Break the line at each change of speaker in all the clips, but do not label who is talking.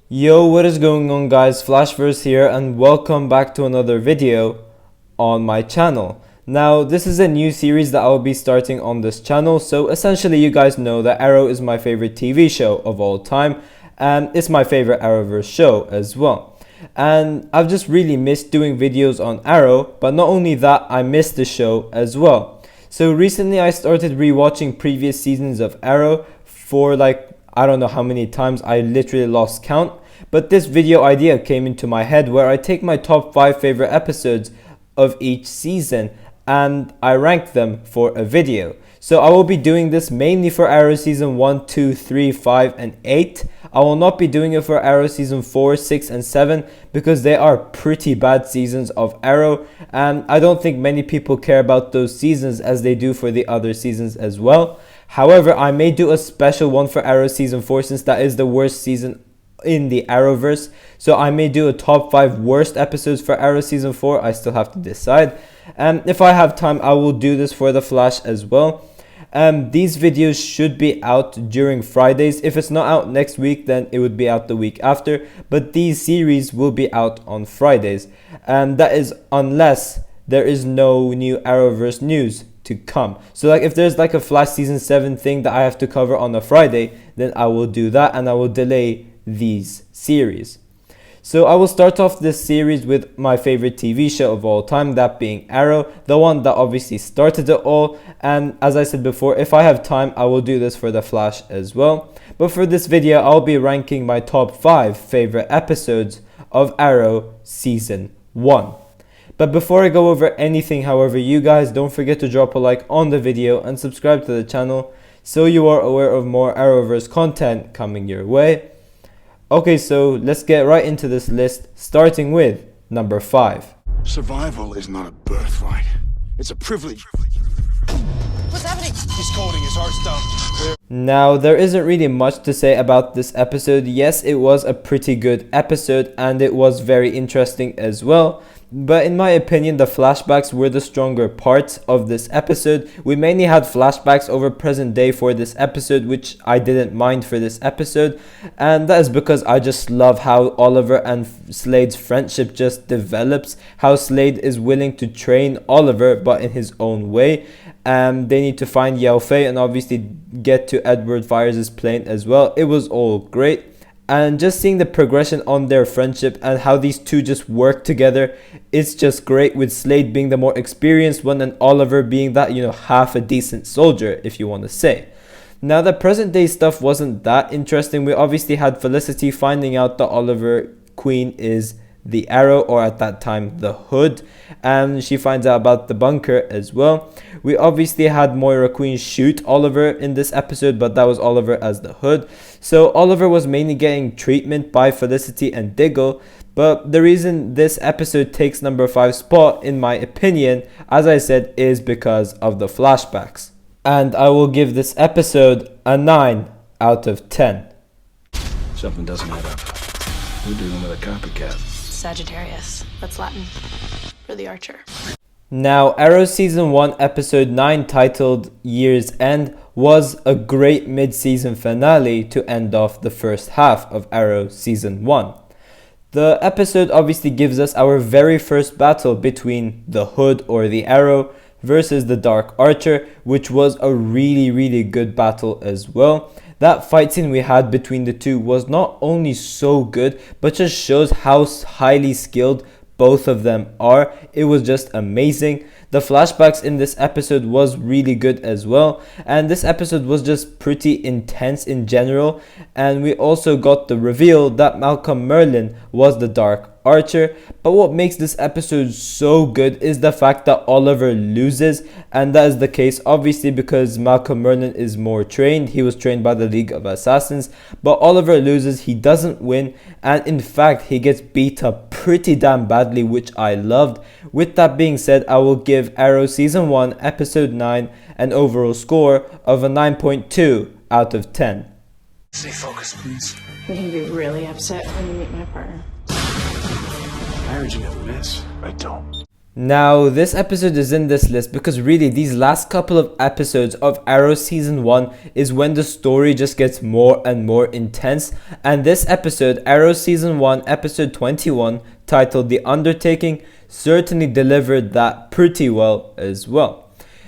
Yo, what is going on guys, Flashverse here and welcome back to another video on my channel. Now this is a new series that I'll be starting on this channel. So essentially you guys know that Arrow is my favorite TV show of all time and it's my favorite Arrowverse show as well. And I've just really missed doing videos on Arrow, but not only that, I missed the show as well. So recently I started rewatching previous seasons of Arrow for I don't know how many times, I literally lost count. But this video idea came into my head where I take my top 5 favorite episodes of each season and I rank them for a video. So I will be doing this mainly for Arrow season 1, 2, 3, 5 and 8. I will not be doing it for Arrow season 4, 6 and 7 because they are pretty bad seasons of Arrow and I don't think many people care about those seasons as they do for the other seasons as well. However, I may do a special one for Arrow season 4 since that is the worst season in the Arrowverse. So I may do a top 5 worst episodes for Arrow season 4. I still have to decide. And if I have time, I will do this for The Flash as well. These videos should be out during Fridays. If it's not out next week, then it would be out the week after. But these series will be out on Fridays. And that is unless there is no new Arrowverse news to come. So if there's a Flash season 7 thing that I have to cover on a Friday, then I will do that and I will delay these series. So I will start off this series with my favorite TV show of all time, that being Arrow, the one that obviously started it all. And as I said before, if I have time, I will do this for The Flash as well. But for this video, I'll be ranking my top 5 favorite episodes of Arrow season 1. But before I go over anything, however, you guys don't forget to drop a like on the video and subscribe to the channel so you are aware of more Arrowverse content coming your way. Okay, so let's get right into this list, starting with number 5.
Survival is not a birthright. It's a privilege.
What's happening?
He's coding, his heart's down.
Now, there isn't really much to say about this episode. Yes, it was a pretty good episode and it was very interesting as well. But in my opinion, the flashbacks were the stronger parts of this episode. We mainly had flashbacks over present day for this episode, which I didn't mind for this episode. And that is because I just love how Oliver and Slade's friendship just develops. How Slade is willing to train Oliver, but in his own way. They need to find Yao Fei and obviously get to Edward Fires' plane as well. It was all great. And just seeing the progression on their friendship and how these two just work together, it's just great, with Slade being the more experienced one and Oliver being that, half a decent soldier, if you want to say. Now, the present day stuff wasn't that interesting. We obviously had Felicity finding out that Oliver Queen is the Arrow, or at that time the Hood, and she finds out about the bunker as well. We obviously had Moira Queen shoot Oliver in this episode, but that was Oliver as the Hood. So Oliver was mainly getting treatment by Felicity and Diggle. But the reason this episode takes number 5 spot, in my opinion, as I said, is because of the flashbacks. And I will give this episode a 9 out of 10.
Something doesn't add up. We're dealing with a copycat.
Sagittarius. That's Latin for the archer.
Now, Arrow season 1 episode 9, titled Year's End, was a great mid-season finale to end off the first half of Arrow season 1. The episode obviously gives us our very first battle between the Hood, or the Arrow, versus the Dark Archer, which was a really good battle as well. That fight scene we had between the two was not only so good, but just shows how highly skilled both of them are. It was just amazing. The flashbacks in this episode was really good as well, and this episode was just pretty intense in general. And we also got the reveal that Malcolm Merlyn was the Dark Archer. But what makes this episode so good is the fact that Oliver loses, and that is the case obviously because Malcolm Merlyn is more trained. He was trained by the League of Assassins, but Oliver loses. He doesn't win, and in fact he gets beat up pretty damn badly, which I loved. With that being said, I will give Arrow season 1 episode 9 an overall score of a 9.2 out of 10.
Stay focused, please.
You're gonna be really upset when you meet my partner.
I heard you never miss. I don't.
Now, this episode is in this list because really these last couple of episodes of Arrow Season 1 is when the story just gets more and more intense, and this episode, Arrow Season 1 episode 21, titled The Undertaking, certainly delivered that pretty well as well.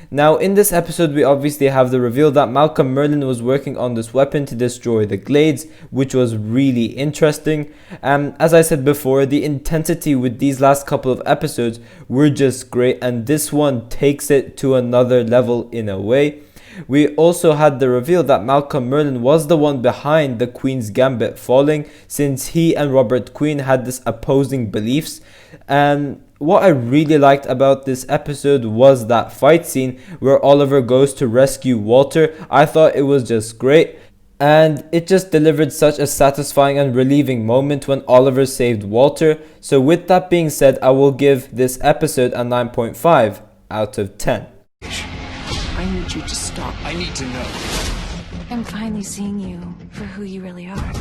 Now, in this episode, we obviously have the reveal that Malcolm Merlyn was working on this weapon to destroy the Glades, which was really interesting. As I said before, the intensity with these last couple of episodes were just great, and this one takes it to another level in a way. We also had the reveal that Malcolm Merlyn was the one behind the Queen's Gambit falling, since he and Robert Queen had this opposing beliefs. And what I really liked about this episode was that fight scene where Oliver goes to rescue Walter. I thought it was just great, and it just delivered such a satisfying and relieving moment when Oliver saved Walter. So with that being said, I will give this episode a 9.5 out of 10.
I need you to stop.
I need to know.
I'm finally seeing you for who you really are.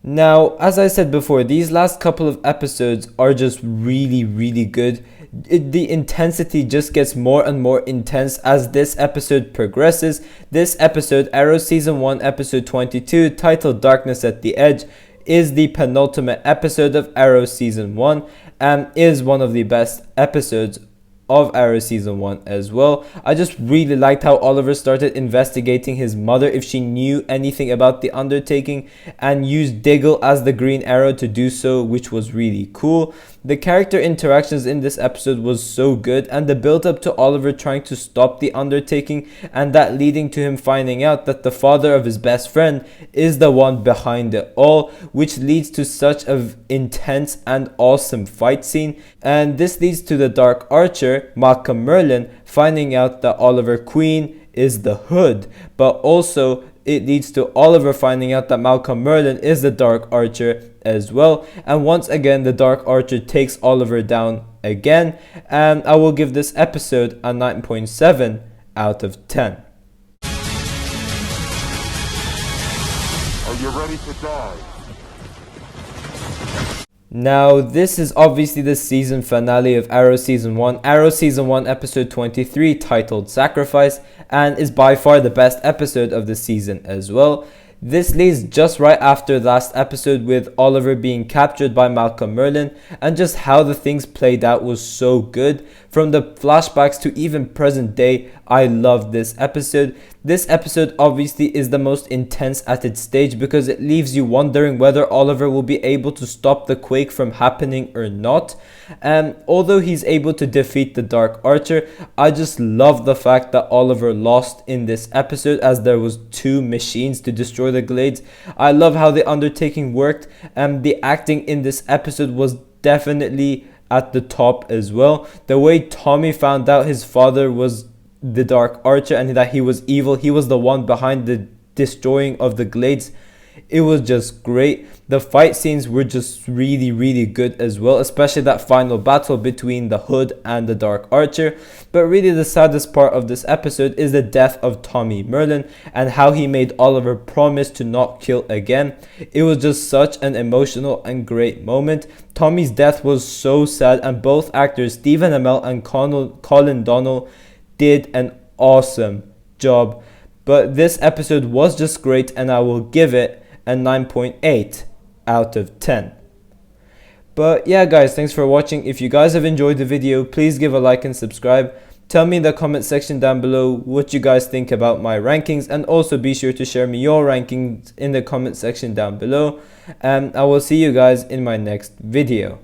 Now, as I said before, these last couple of episodes are just really good. The intensity just gets more and more intense as this episode progresses. This episode, Arrow Season 1 episode 22, titled Darkness at the Edge, is the penultimate episode of Arrow Season 1 and is one of the best episodes of Arrow Season 1 as well. I just really liked how Oliver started investigating his mother if she knew anything about the Undertaking, and used Diggle as the Green Arrow to do so, which was really cool. The character interactions in this episode was so good, and the build up to Oliver trying to stop the Undertaking, and that leading to him finding out that the father of his best friend is the one behind it all, which leads to such an intense and awesome fight scene. And this leads to the Dark Archer, Malcolm Merlyn, finding out that Oliver Queen is the Hood, but also it leads to Oliver finding out that Malcolm Merlyn is the Dark Archer as well. And once again, the Dark Archer takes Oliver down again. And I will give this episode a 9.7 out of 10.
Are you ready to die?
Now, this is obviously the season finale of Arrow Season 1. Arrow Season 1 episode 23, titled Sacrifice, and is by far the best episode of the season as well. This leads just right after last episode with Oliver being captured by Malcolm Merlyn, and just how the things played out was so good. From the flashbacks to even present day, I loved this episode. This episode obviously is the most intense at its stage because it leaves you wondering whether Oliver will be able to stop the quake from happening or not. And although he's able to defeat the Dark Archer, I just love the fact that Oliver lost in this episode, as there was two machines to destroy the Glades. I love how the Undertaking worked, and the acting in this episode was definitely at the top as well. The way Tommy found out his father was the Dark Archer and that he was evil, he was the one behind the destroying of the Glades, it was just great. The fight scenes were just really good as well, especially that final battle between the Hood and the Dark Archer. But really the saddest part of this episode is the death of Tommy Merlyn and how he made Oliver promise to not kill again. It was just such an emotional and great moment. Tommy's death was so sad, and both actors, Stephen Amell and Colin Donnell, did an awesome job. But this episode was just great, and I will give it a 9.8 out of 10. But yeah guys, thanks for watching. If you guys have enjoyed the video, please give a like and subscribe. Tell me in the comment section down below what you guys think about my rankings, and also be sure to share me your rankings in the comment section down below. And I will see you guys in my next video.